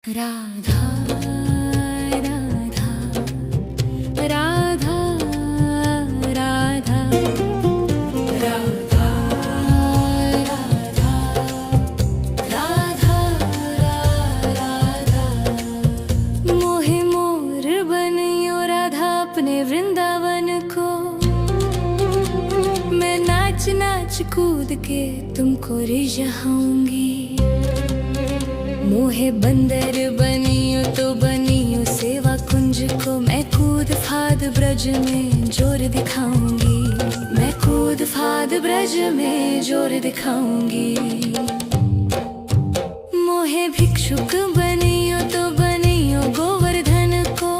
राधा राधा राधा राधा राधा राधा राधा मोहे मोर बनियो राधा अपने वृंदावन को। मैं नाच नाच कूद के तुमको रिझाऊंगी। मोहे बंदर बनियो तो बनियो सेवा कुंज को। मैं कूद फाद ब्रज में जोर दिखाऊंगी। मैं कूद फाद ब्रज में जोर दिखाऊंगी। मोहे भिक्षुक बनियो तो बनियो गोवर्धन को।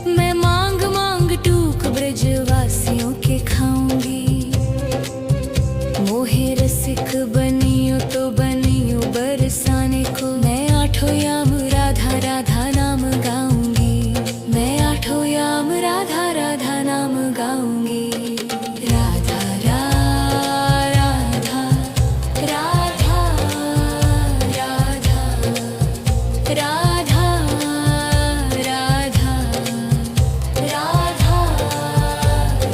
मैं मांग मांग टूक ब्रजवासियों के खाऊंगी। मोहे रसिक बनियो तो बनियो बरसाने को। मैं आठों याम राधा राधा नाम गाऊंगी। मैं आठों याम राधा राधा नाम गाऊंगी। राधा राधा राधा राधा राधा राधा राधा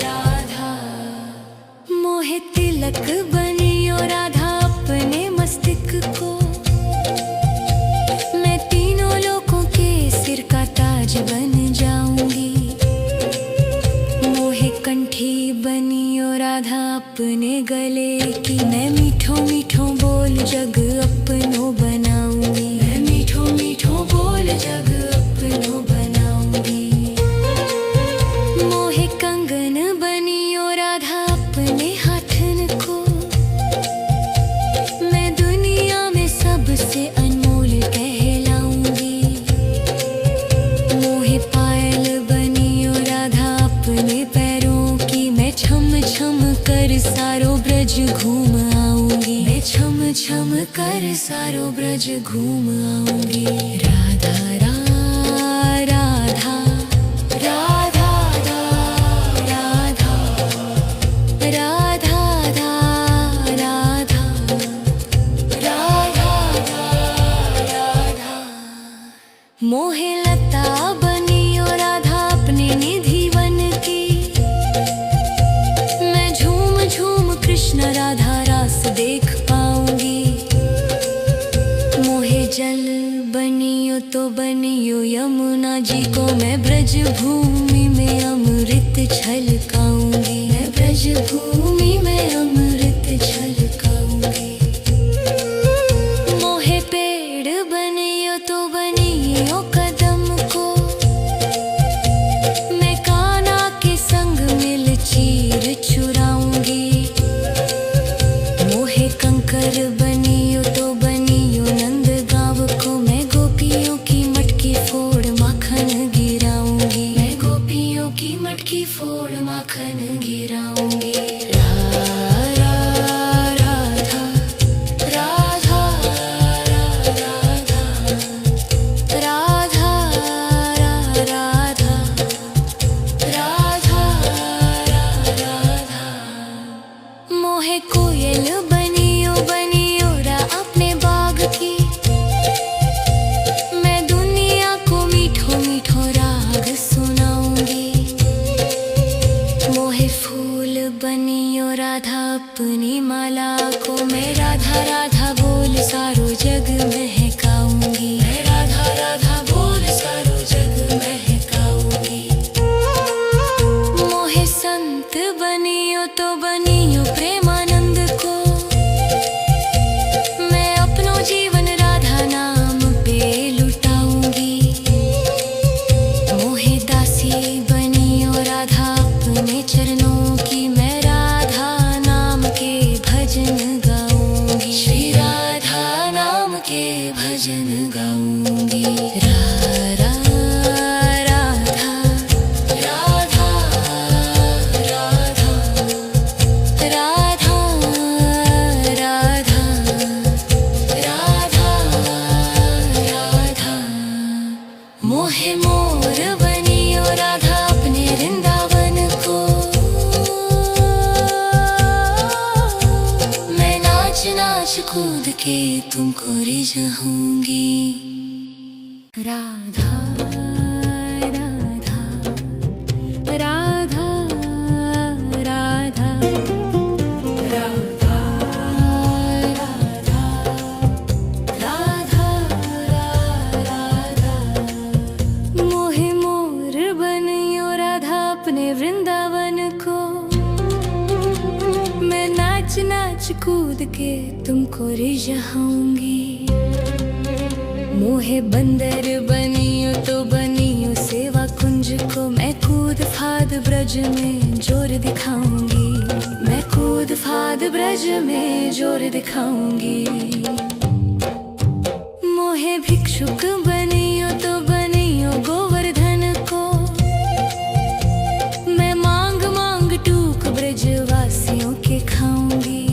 राधा। मोहे तिलक बनियो राधा अपने मस्तिष्क को। मैं तीनों लोगों के सिर का ताज बन जाऊंगी। मोहे कंठी बनियो राधा अपने गले की। मैं मीठो मीठो बोल जग अपनो बनाऊंगी। मैं मीठो मीठो बोल जग अपनो बनाऊंगी। मोहे कंगन बनियो राधा अपने हाथन को। मैं दुनिया में सबसे अनमोल कहलाऊंगी। मोहे पायल बनियो राधा अपने पैरों की। मैं छम छम कर सारो ब्रज घूम आऊंगी। मैं छम छम कर सारो ब्रज घूम आऊंगी। राधा राधा राधा राधा राधा राधा राधा। मोहे लता बनियो राधा अपने निधि वन की। मैं झूम झूम कृष्ण राधा रास देख पाऊंगी। मोहे जल बनियो तो बनियो यमुना जी को। मैं ब्रज भूमि में अमृत छलकाऊंगी। मैं ब्रज भूमि में अमृत छलकाऊंगी। मोहे पेड़ बनियो तो बनियो कदम को। मैं कान्हा के संग मिल चीर चुराऊंगी। मोहे कंकर बनियो तो बनियो नंद गाँव को। मैं गोपियों की मटकी फोड़ माखन गिराऊंगी। मैं गोपियों की मटकी फोड़ माखन गिराऊंगी। राधा राधा राधा राधा राधा राधा। मोहे कोयल बनियो बनियो रा अपने बाग की। मैं दुनिया को मीठो मीठो राग सुनाऊंगी। मोहे फूल बनियो राधा अपनी माला को। मैं राधा राधा बोल सारो जग महकाऊंगी। मैं राधा राधा बोल सारो जग महकाऊंगी। मोहे संत बनियो तो बनियो प्रेमानंद को। मैं अपनो जीवन राधा नाम पे लुटाऊंगी। मोहे दासी बनियो राधा अपने चरणों की। मैं राधा नाम के भजन गाऊंगी। श्री राधा नाम के भजन गाऊंगी। राधा राधा राधा राधा राधा राधा राधा। मोहे मोर बनियो राधा अपने वृंदावन को। मैं नाच नाच कूद के तुमको जाऊंगी। राधा राधा राधा राधा राधा राधा राधा मोहे मोर बनियो राधा अपने वृंदावन को। मैं नाच नाच कूद के तुमको रिझाऊंगी। मोहे बंदर बनियो तो बनियो सेवा कुंज को। मैं कूद फाद ब्रज में जोर दिखाऊंगी। मैं कूद फाद ब्रज में जोर दिखाऊंगी। मोहे भिक्षुक बनियो तो बनियो गोवर्धन को। मैं मांग मांग टूक ब्रजवासियों के खाऊंगी।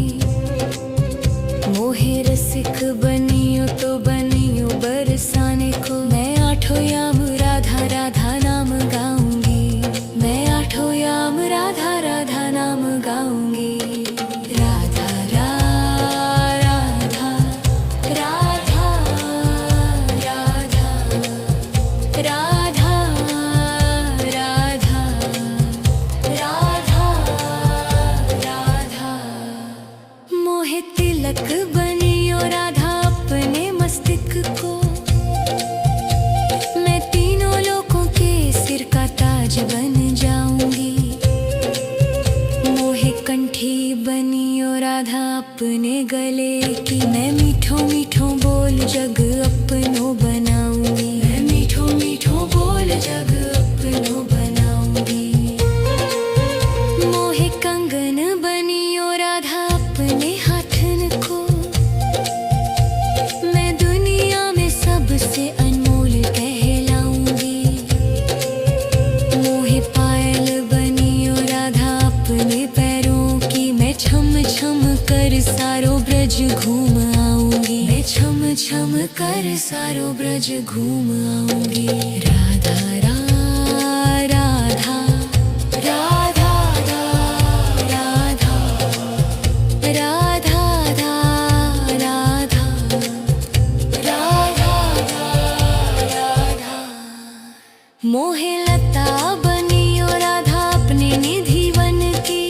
मोहे रसिक बनियो तो बनियो बरसाने को। मैं आठों याम राधा राधा नाम गाऊंगी। मैं आठों याम राधा राधा नाम गाऊंगी। राधा राधा राधा राधा राधा राधा राधा राधा मोहे तिलक बनियो राधा अपने मस्तिष्क को। मैं तीनों लोगों के सिर का ताज बन जाऊंगी। मोहे कंठी बनियो राधा अपने गले की। मैं मीठो मीठो बोल जग अपनो बनाऊंगी। मैं मीठो मीठो बोल जग अपनो बनाऊंगी। मोहे कंगन बनियो राधा अपने हाथन को। मैं दुनिया में सबसे अनमोल कहलाऊंगी। मोहे पायल बनियो राधा अपने पैरों की। मैं छम छम कर सारो ब्रज घूम आऊंगी। मैं छम छम कर सारो ब्रज घूम आऊंगी। राधा राधा राधा राधा राधा राधा राधा राधा मोहे लता बनियो राधा अपने निधि वन की।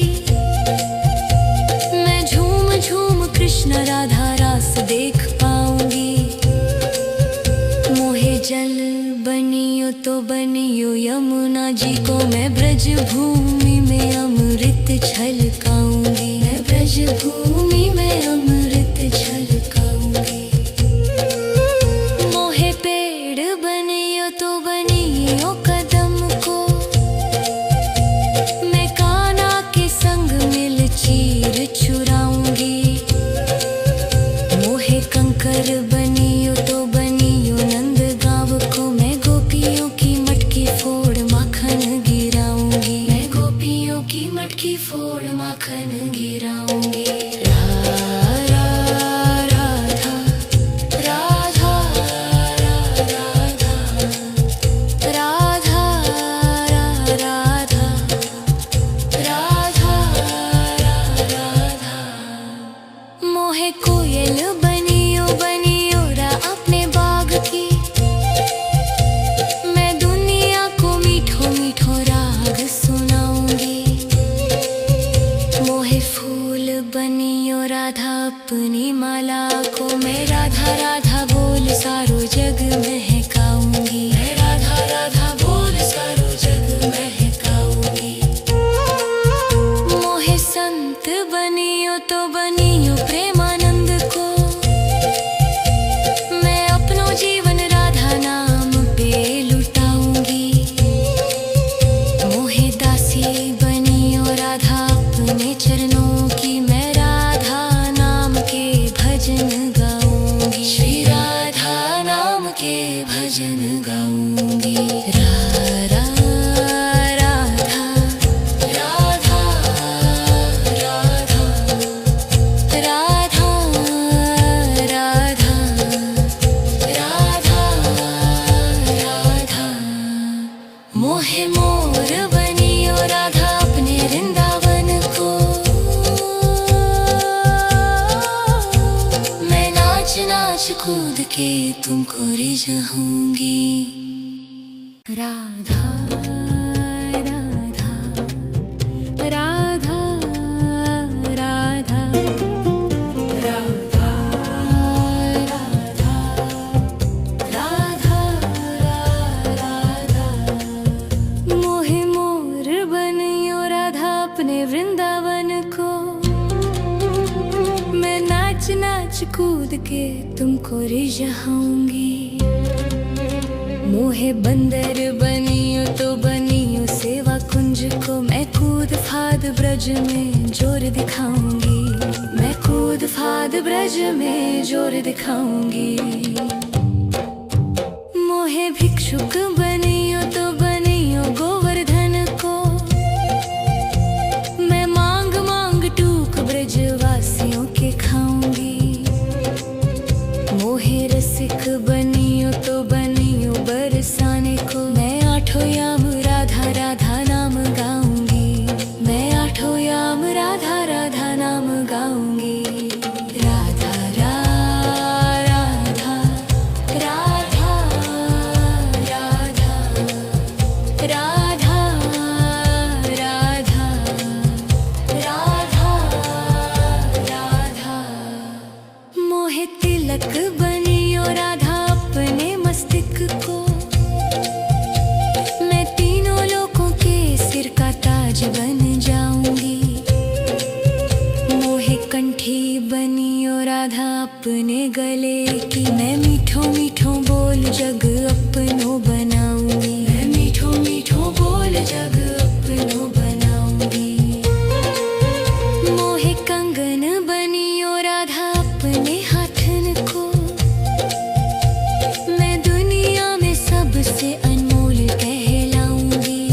मैं झूम झूम कृष्ण राधा रास देख पाऊंगी। मोहे जल बनियो तो बनियो यमुना जी को। मैं ब्रज भूमि में अमृत छलकाऊंगी। मैं ब्रज भूमि में अमृत छलकाऊंगी। मोहे पेड़ बनियो तो बनियो कदम को। मैं कान्हा के संग मिल चीर चुराऊंगी। मोहे कंकर बनियो तो बनियो नंद गाँव को। मैं गोपियों की मटकी फोड़ माखन गिराऊंगी। मैं गोपियों की मटकी फोड़ माखन गिराऊंगी। राधा राधा राधा राधा राधा राधा राधा राधा मोहे कोयल बनियो बनियो रा अपने बाग की। मैं दुनिया को मीठो मीठो राग सुनाऊंगी। मोहे फूल बनियो राधा अपनी माला को। मैं राधा राधा बोल सारो जग महकाऊंगी। मैं राधा राधा बोल सारो जग महकाऊंगी। मोहे संत बनियो तो बनियो प्रेमानंद को। मैं अपनो जीवन राधा नाम पे लुटाऊंगी। मोहे दासी बनियो राधा अपने चरणों की। मैं राधा नाम के भजन गाऊंगी। श्री राधा नाम के भजन गाऊंगी। राधा राधा राधा राधा राधा राधा राधा राधा मोहे मोर बनियो राधा अपने वृंदावन को। मैं नाच नाच कूद तुमको रिझाऊंगी। राधा राधा राधा राधा राधा राधा राधा मोहे मोर बनियो राधा अपने वृंदावन को। मैं नाच नाच कूद के तुमको रिझाऊंगी। मोहे बंदर बनियो तो बनियो सेवा कुंज को। मैं कूद फाद ब्रज में जोर दिखाऊंगी। मैं कूद फाद ब्रज में जोर दिखाऊंगी। मोहे भिक्षुक बनियो तो बनियो गोवर्धन को। मैं मांग मांग टूक ब्रजवासियों के खाऊंगी। मोहे रसिक बनियो तो बनियो बरसाने को। मैं आठों याम राधा राधा नाम गाऊंगी। मैं आठों याम राधा राधा नाम गाऊंगी। राधा राधा राधा राधा राधा राधा राधा राधा मोहे तिलक बनियो राधा अपने मस्तिष्क को। मैं तीनों लोगों के सिर का ताज बन जाऊंगी। मोहे कंठी बनियो राधा अपने गले की। मैं मीठो मीठो बोल जग अपनो बनाऊंगी। मैं मीठो मीठो बोल जग अपनो बनाऊंगी। मोहे कंगन बनियो राधा अपने हाथन को। मैं दुनिया में सबसे अनमोल कहलाऊंगी।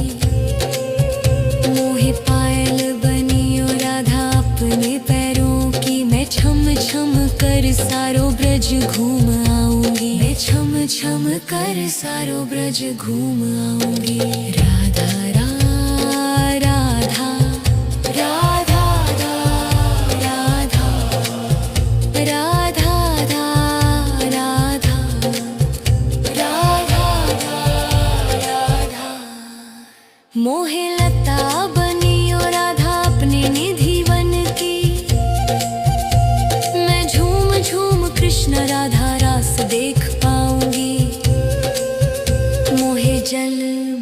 मोहे पायल बनियो राधा अपने पैरों की। मैं छम छम कर सारो ब्रज घूम आऊंगी। मैं छम छम कर सारो ब्रज घूम आऊंगी। राधा राधा राधा राधा राधा राधा राधा राधा मोहे लता बनियो राधा अपने निधि वन की। मैं झूम झूम कृष्ण राधा रास देख पाऊंगी। मोहे जल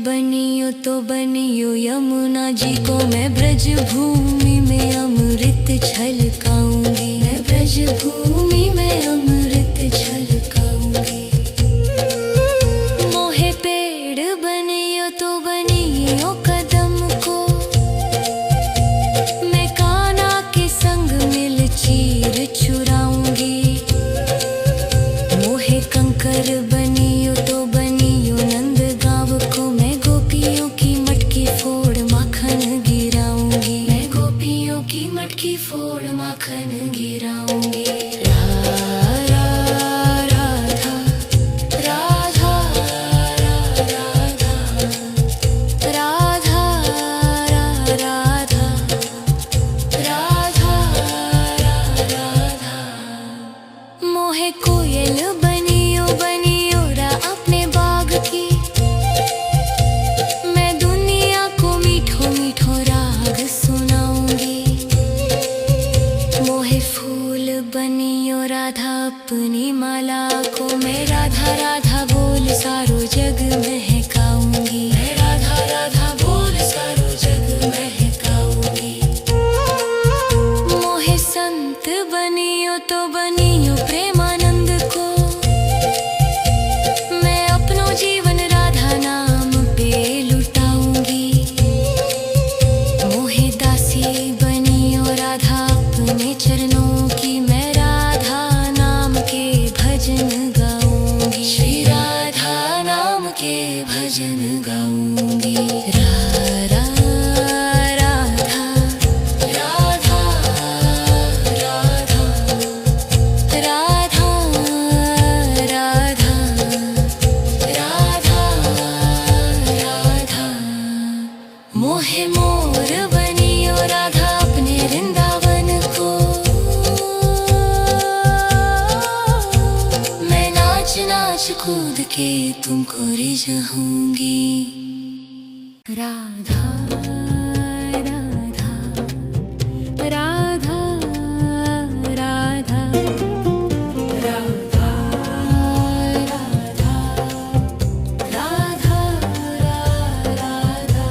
बनियो तो बनियो यमुना जी को। मैं ब्रज भूमि में अमृत छलकाऊंगी। मैं ब्रज भूमि में अमृत छलकाऊंगी। मोहे पेड़ बनियो तो बनियो कदम को। मैं कान्हा के संग मिल चीर चुराऊंगी। मोहे कंकर बनियो तो बनियो नंद गाँव को। मैं गोपियों की मटकी फोड़ माखन गिराऊंगी। मैं गोपियों की मटकी फोड़ माखन गिराऊंगी। राधा राधा राधा राधा राधा राधा मोहे कोयल बनियो बनियो रा अपने बाग की। मैं दुनिया को मीठो मीठो राग सुनाऊंगी। मोहे फूल बनियो राधा अपनी माला को। मैं राधा राधा बोल सारो जग महकाऊंगी। मैं राधा राधा बोल सारो जग महकाऊंगी। मोहे संत बनियो तो बनियो प्रेमानंद को। मैं अपनो जीवन राधा नाम पे लुटाऊंगी। मोहे दासी बनियो राधा अपने चरणों की। मैं राधा नाम के भजन गाऊंगी। श्री राधा नाम के भजन गाऊंगी। राधा राधा राधा राधा राधा राधा राधा मोहे मोर बनियो राधा अपने वृंदावन को। मैं नाच नाच कूद के तुमको रिझाऊंगी। राधा राधा राधा राधा राधा राधा राधा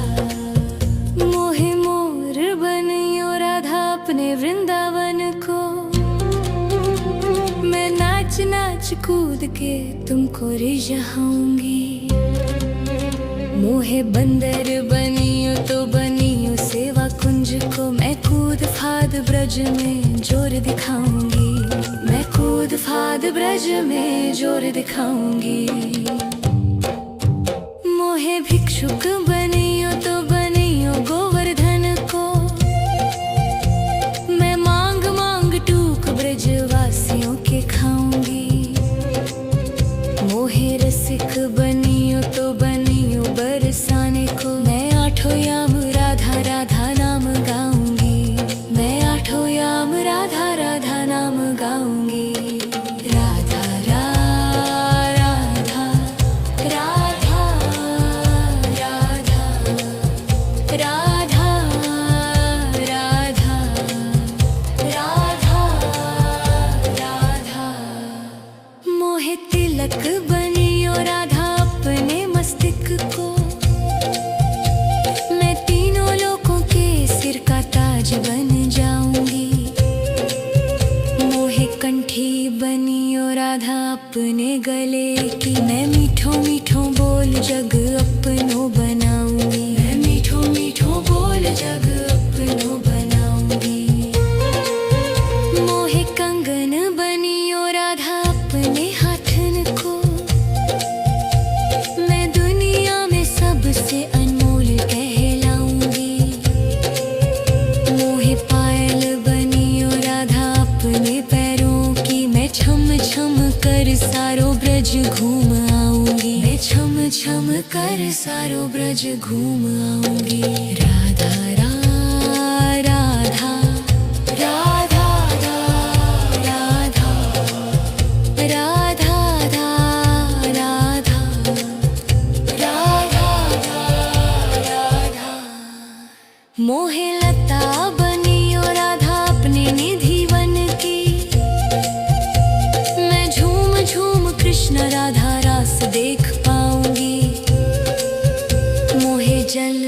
मोहे मोर बनियो राधा अपने वृंदावन को। मैं नाच नाच कूद के तुमको रिझाऊंगी। मोहे बंदर बनियो तो बनियो सेवा कुंज को। मैं कूद फाद ब्रज में जोर दिखाऊंगी। मैं कूद फाद ब्रज में जोर दिखाऊंगी। मोहे भिक्षुक बनियो तो बनियो गोवर्धन को। मैं मांग मांग टूक ब्रजवासियों के खाऊंगी। मोहे रसिक बनियो तो बनियो बरसाने को। मैं आठों याम राधा राधा नाम गाऊंगी। मैं आठों याम राधा राधा नाम गाऊंगी। राधा राधा राधा राधा राधा राधा राधा राधा मोहे तिलक बनियो राधा अपने मस्तिष्क को। मैं तीनों लोगों के सिर का ताज बन जाऊंगी। मोहे कंठी बनियो राधा अपने गले की। मैं मीठो मीठो बोल जग अपनो बनाऊंगी। मैं मीठो मीठो बोल जग अपनो बनाऊंगी। मोहे कंगन बनियो राधा अपने हाथन को। मैं दुनिया में सबसे अनमोल कहलाऊंगी। मोहे पायल बनियो राधा अपने पैरों की। मैं छम छम कर सारो ब्रज घूम आऊंगी। मैं छम छम कर सारो ब्रज घूम आऊंगी। राधा राधा राधा राधा राधा राधा राधा राधा मोहे लता बनियो राधा अपने निधि वन की। मैं झूम झूम कृष्ण राधा रास देख पाऊंगी। मोहे जल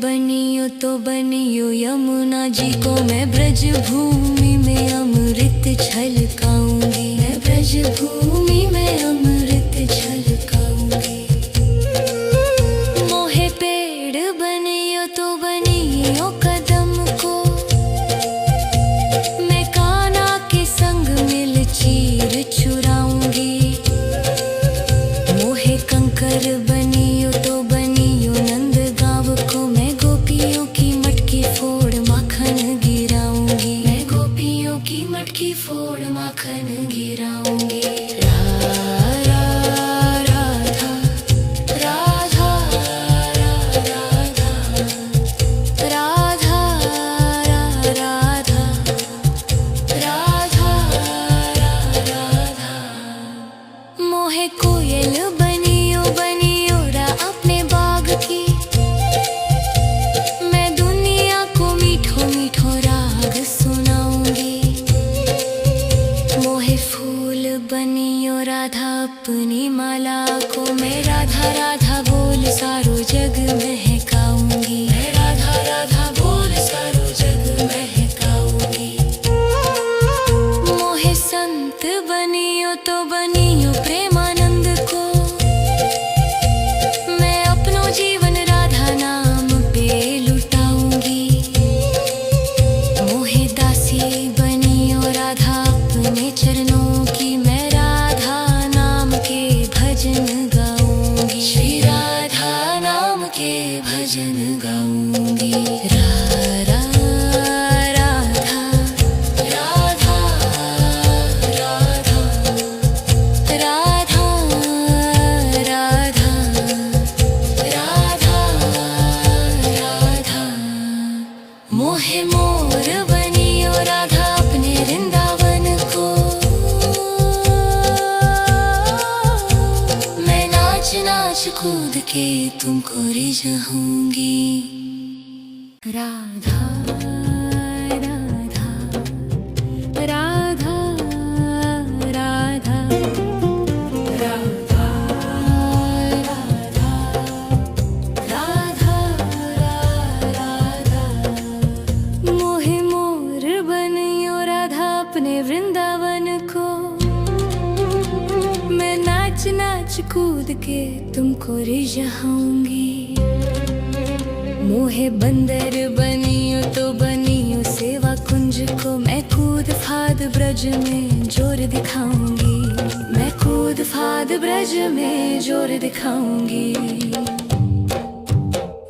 बनियो तो बनियो यमुना जी को। मैं ब्रज भूमि में अमृत छलकाऊंगी। मैं ब्रज भूमि में अमृत छलकाऊंगी। मोहे पेड़ बनियो तो बनियो कदम को। मैं कान्हा के संग मिल चीर चुराऊंगी। मोहे कंकर बनियो तो बनियो नंद गाँव को। मैं गोपियों की मटकी फोड़ माखन गिराऊंगी। मैं गोपियों की मटकी फोड़ माखन गिराऊंगी। राधा राधा राधा राधा राधा राधा राधा राधा मोहे कोयल बनियो बनियो रा अपने बाग की। मैं दुनिया को मीठो मीठो राग सुनाऊंगी। मोहे फूल बनियो राधा अपनी माला को। मैं राधा राधा बोल सारो जग महकाऊंगी। मैं राधा राधा बोल सारो जग महकाऊंगी। मोहे संत बनियो तो बनियो प्रेमानंद को। मैं अपनो जीवन राधा नाम पे लुटाऊंगी। मोहे दासी बनियो राधा अपने चरणों की। मैं राधा नाम के भजन गाऊंगी। श्री राधा नाम के भजन गाऊंगी। राधा राधा राधा राधा राधा राधा राधा राधा मोहे मोर बनियो राधा अपने वृंदावन को। मैं नाच नाच कूद के तुमको रिझाऊंगी। राधा राधा राधा राधा राधा राधा राधा राधा। मोहे मोर बनियो राधा अपने वृंदावन को, मैं नाच नाच कूद के तुमको रिझाऊंगी। मोहे बंदर बनियो तो बनियो सेवा कुंज को, मैं कूद फाद ब्रज में जोर दिखाऊंगी। मैं कूद फाद ब्रज में जोर दिखाऊंगी।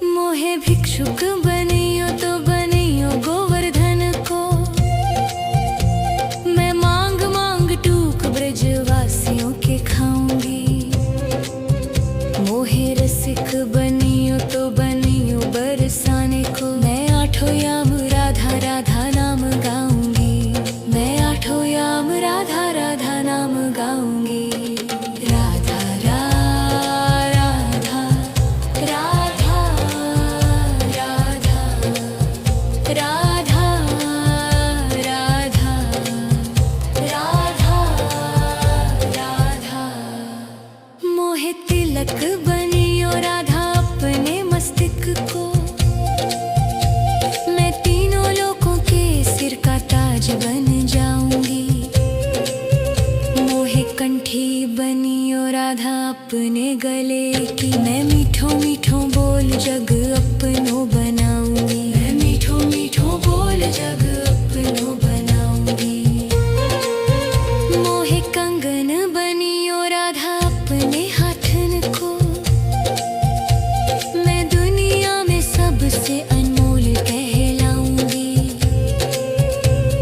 मोहे भिक्षुक बनियो तो बनियो गोवर्धन को, मैं मांग मांग टूक ब्रजवासियों के खाऊंगी। मोहे रसिक बनियो तो बनियो बरसाने को, मैं आठों याम राधा राधा नाम गाऊंगी। मैं आठों याम राधा राधा नाम गाऊंगी। राधा राधा राधा राधा राधा राधा राधा राधा। मोहे तिलक बनियो राधा अपने मस्तिष्क को, मैं तीनों लोगों के सिर का ताज बन जाऊंगी। मोहे कंठी बनियो राधा अपने गले की, मैं मीठो मीठो बोल जग अपनो बनाऊंगी। मैं मीठो मीठो बोल जग अपनो बनाऊंगी। मोहे कंगन बनियो राधा अपने हाथन को, मैं दुनिया में सबसे अनमोल कहलाऊंगी।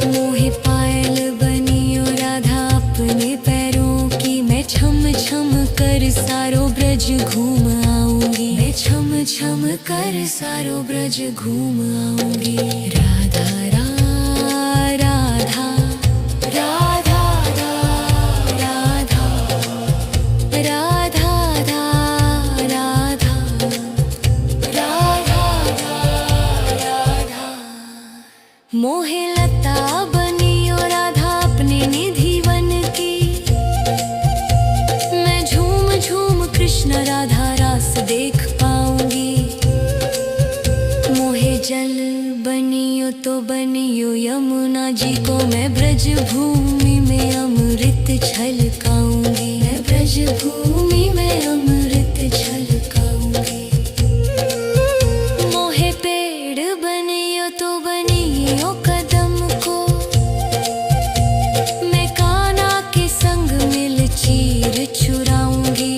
मोहे पायल बनियो राधा अपने पैरों की, मैं छम छम कर सारो ब्रज घूम आऊंगी। मैं छम छम कर सारो ब्रज घूम आऊंगी। राधा राधा राधा राधा राधा राधा राधा राधा। मोहे लता बनियो राधा अपने निधि वन की, मैं झूम झूम कृष्ण राधा रास देख पाऊंगी। मोहे जल बनियो तो बनियो यमुना जी को, मैं ब्रज भूमि में अमृत छलकाऊंगी। मैं ब्रज भूमि में अमृत छलकाऊंगी। मोहे पेड़ बनियो तो बनियो कदम को, मैं कान्हा के संग मिल चीर चुराऊंगी।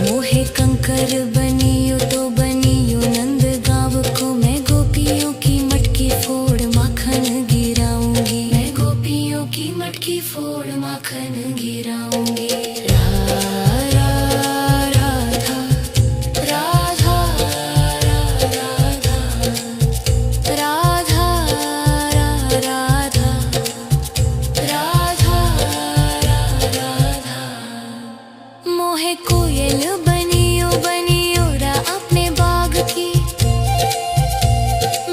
मोहे कंकर बनियो तो बनियो नंद गाँव को, मैं गोपियों की मटकी फोड़ माखन गिराऊंगी। मैं गोपियों की मटकी फोड़ माखन गिराऊंगी। राधा राधा राधा राधा राधा राधा राधा। मोहे कोयल बनियो बनियो रा अपने बाग की,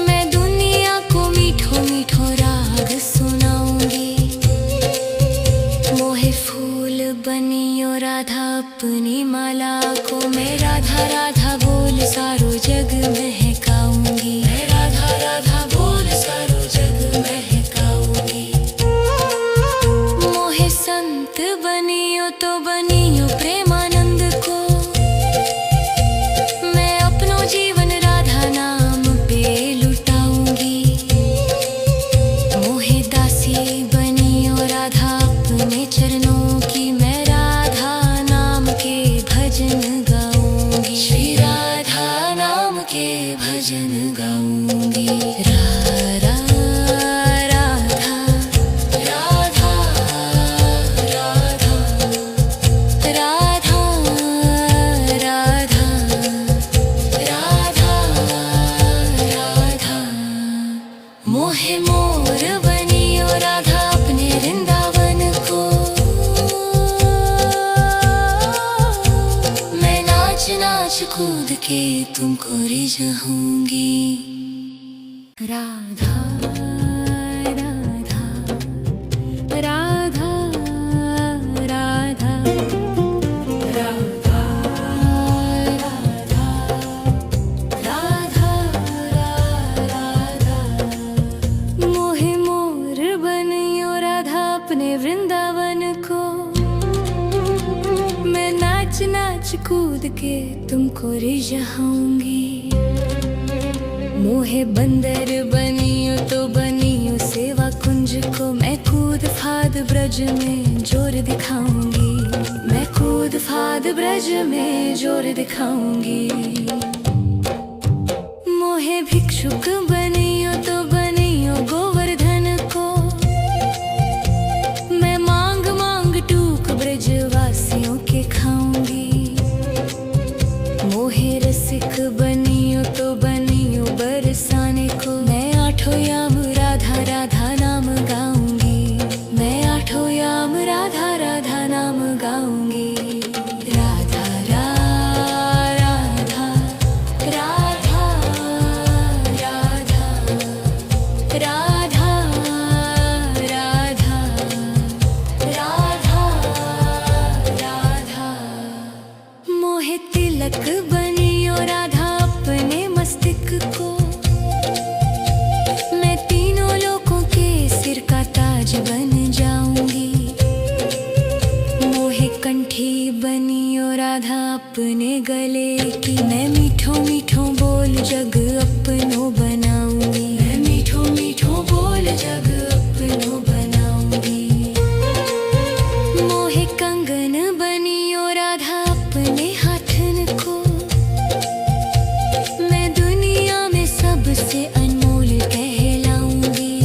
मैं दुनिया को मीठो मीठो राग सुनाऊंगी। मोहे फूल बनियो राधा अपनी माला को, मैं राधा राधा बोल सारो जग महकाऊंगी। मैं राधा राधा बोल सारो जग महकाऊंगी। मोहे संत बनियो तो बनियो प्रेमानंद को, मैं अपनो जीवन राधा नाम पे लुटाऊंगी। मोहे दासी बनियो राधा अपने चरणों की, मैं राधा नाम के भजन गाऊंगी। श्री राधा नाम के भजन गाऊंगी। राधा राधा राधा राधा राधा नाच कूद के तुमको रिझाऊंगी। राधा राधा राधा राधा राधा राधा राधा मोहे मोर बनियो राधा अपने वृंदावन को। मैं नाच नाच कूद के तुमको रिझाऊंगी। मोहे बंदर बनियो तो बनियो सेवा कुंज को। मैं कूद फाद ब्रज में जोर दिखाऊंगी। मैं कूद फाद ब्रज में जोर दिखाऊंगी। मोहे भिक्षुक बनियो तो बनियो गोवर्धन को। मैं मांग मांग टूक ब्रजवासियों के खाऊंगी। मोहे रसिक बनियो तो बनियो बरसाने को। मैं आठों याम राधा राधा नाम गाऊंगी। मैं आठों याम राधा राधा नाम गाऊंगी। राधा राधा राधा राधा राधा राधा राधा राधा मोहे तिलक बनियो राधा अपने मस्तिष्क को। मैं तीनों लोगों के सिर का ताज बन जाऊंगी। मोहे कंठी बनियो राधा अपने गले की। मैं मीठो मीठो बोल जग अपनो बनाऊंगी। मैं मीठो मीठो बोल जग अपनो बनाऊंगी। मोहे कंगन बनियो राधा अपने हाथन को। मैं दुनिया में सबसे अनमोल कहलाऊंगी।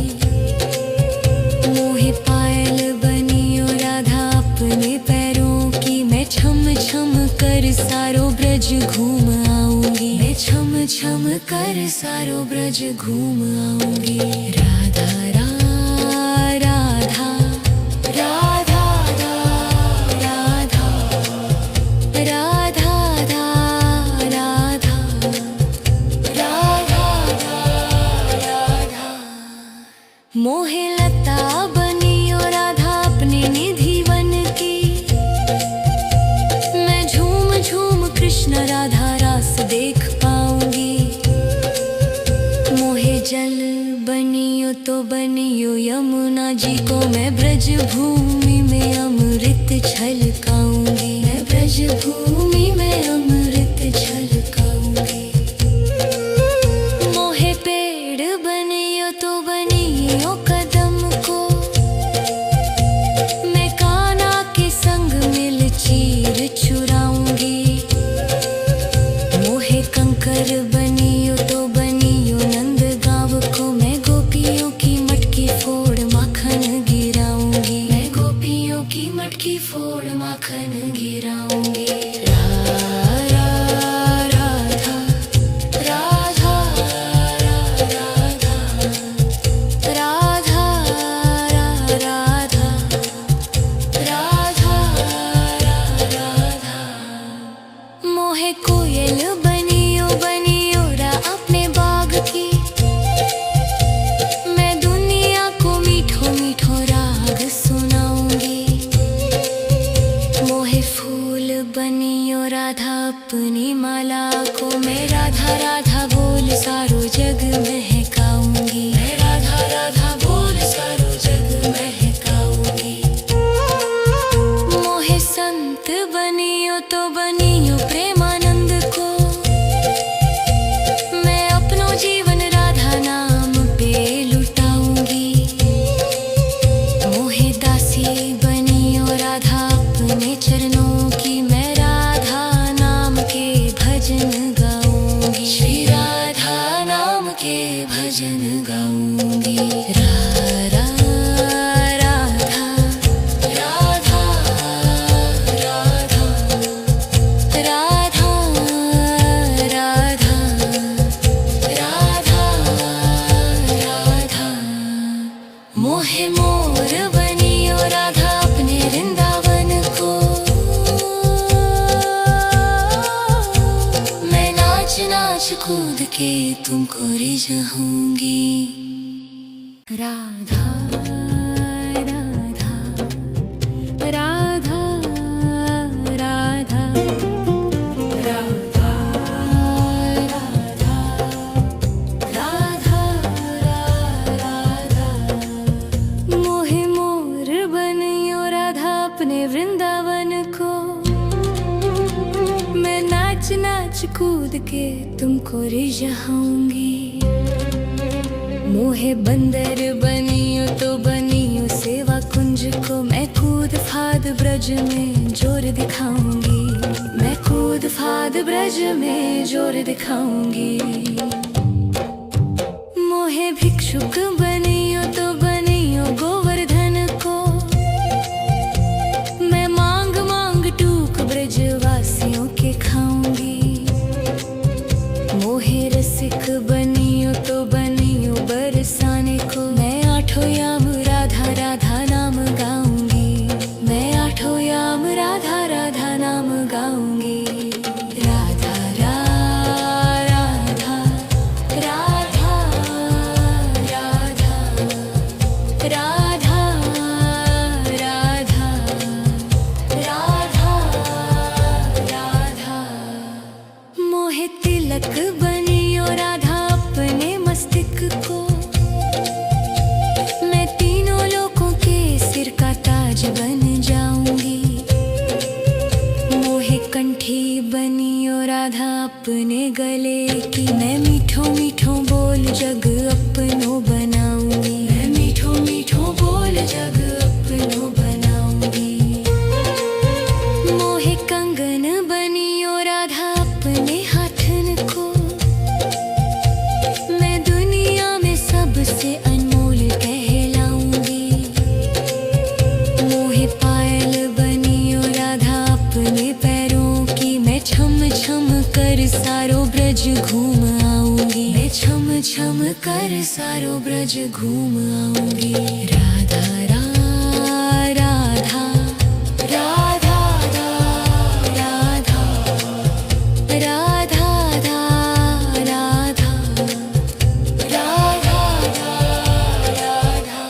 मोहे पायल बनियो राधा अपने पैरों की। मैं छम छम कर सारो ब्रज घूम आऊंगी। मैं छम छम कर सारो ब्रज घूम आऊंगी। राधा राधा राधा राधा राधा राधा राधा राधा मोहे लता बनियो राधा अपने निधि वन की। मैं झूम झूम कृष्ण राधा रास देख पाऊंगी। मोहे जल बनियो तो बनियो यमुना जी को। मैं ब्रज भूमि में अमृत छलकाऊंगी। मैं ब्रज भूमि में अमृत छलकाऊंगी। मोहे पेड़ बनियो तो बनियो कदम को। मैं कान्हा के संग मिल चीर चुराऊंगी। मोहे कंकर बनियो तो बनियो नंद गाँव को। मैं गोपियों की मटकी फोड़ माखन गिराऊंगी। मैं गोपियों की मटकी फोड़ माखन गिराऊंगी। राधा राधा राधा राधा राधा राधा राधा राधा मोहे कोयल बनियो बनियो रा अपने बाग की। मैं दुनिया को मीठो मीठो राग सुनाऊंगी। मोहे फूल बनियो राधा अपनी माला को। मैं राधा राधा बोल सारो जग महकाऊंगी। मैं राधा राधा बोल सारो जग महकाऊंगी। मोहे संत बनियो तो बनियो प्रेमानंद को। मैं अपनो जीवन राधा नाम पे लुटाऊंगी। मोहे दासी बनियो राधा अपने चरणों की। मैं राधा नाम के भजन गाऊंगी। श्री राधा नाम के भजन गाऊंगी। राधा राधा राधा राधा राधा कूद के तुमको रिझाऊंगी। राधा राधा राधा राधा राधा राधा राधा राधा। मोहे मोर बनियो राधा अपने वृंदावन को, मैं नाच नाच कूद के तुमको रिझाऊंगी। मोहे बंदर बनियो तो बनियो सेवा कुंज को, मैं कूद फाद ब्रज में जोर दिखाऊंगी। मैं कूद फाद ब्रज में जोर दिखाऊंगी। मोहे भिक्षुक बनियो तो बनियो गोवर्धन को, मैं मांग मांग टूक ब्रजवासियों के खाऊंगी। मोहे रसिक बनियो तो बनियो बरसाने को, मैं आठों याम राधा राधा नाम गाऊंगी। मैं आठों याम राधा राधा नाम गाऊंगी। राधा राधा राधा राधा राधा राधा राधा राधा। मोहे तिलक बनियो राधा अपने मस्तिष्क को, मैं तीनों लोगों के सिर का ताज बन जाऊंगी। मोहे कंठी बनियो राधा अपने गले की, मैं मीठो मीठो बोल जग अपनो बनाऊंगी। मैं मीठो मीठो बोल जग अपनो बनाऊंगी। मोहे कंगन बनियो राधा अपने हाथन को, मैं दुनिया में सबसे अनमोल कहलाऊंगी। मोहे पायल बनियो राधा अपने पैरों की, मैं छम छम कर सारो ब्रज घूम आऊंगी। मैं छम छम कर सारो ब्रज घूम आऊंगी। राधा राधा राधा राधा राधा राधा राधा राधा।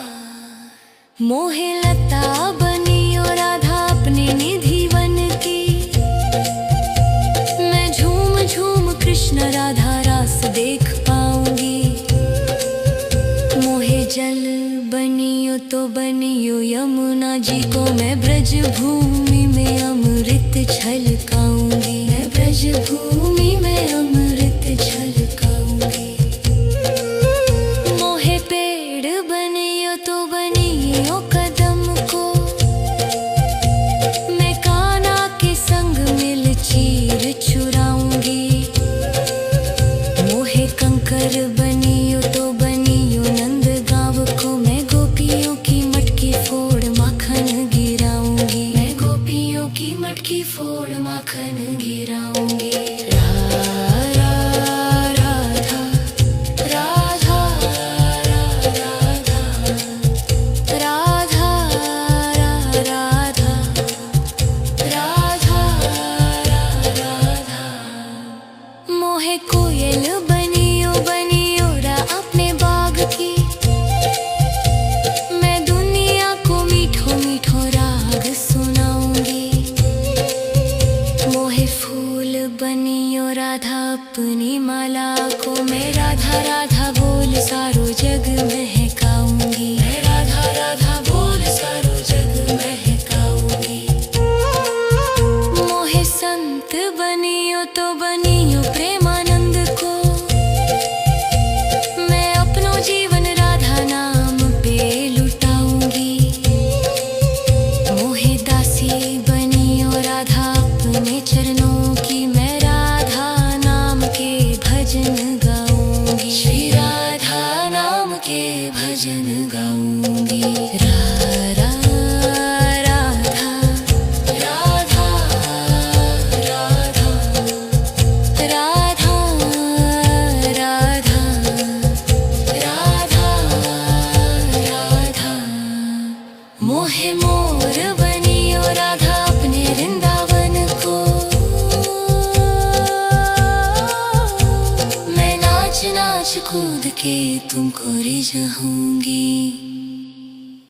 मोहे लता बनियो राधा अपने निधि वन की, मैं झूम झूम कृष्ण राधा रास देख पाऊंगी। मोहे जल बनियो तो बनियो यमुना जी को, मैं ब्रज भूमि में अमृत छलकाऊंगी। मैं ब्रज भूमि में अमृत छलकाऊंगी। मोहे पेड़ बनियो तो बनियो कदम को, मैं कान्हा के संग मिल चीर चुराऊंगी। मोहे कंकर बनियो तो बनियो नंद गांव को, मैं गोपियों की मटकी फोड़ माखन गिराऊंगी। मैं गोपियों की मटकी फोड़ माखन गिराऊंगी। राधा राधा राधा राधा राधा राधा। मोहे कोयल बनियो बनियो रा अपने बाग की, मैं दुनिया को मीठो मीठो राग सुनाऊंगी। मोहे फूल बनियो राधा अपनी माला को, मैं राधा राधा बोल सारो जग महकाऊंगी। मैं राधा राधा बोल सारो जग महकाऊंगी। मोहे संत बनियो तो बनियो प्रेमानंद को, मैं अपनो जीवन राधा नाम पे लुटाऊंगी। मोहे दासी बनियो राधा अपने चरणों की, मैं राधा नाम के भजन गाऊंगी। श्री राधा नाम के भजन गाऊंगी। राधा राधा राधा राधा राधा राधा राधा। मोहे मोर बनियो राधा अपने वृंदावन को, नाच नाच कूद के तुमको रिझाऊंगी।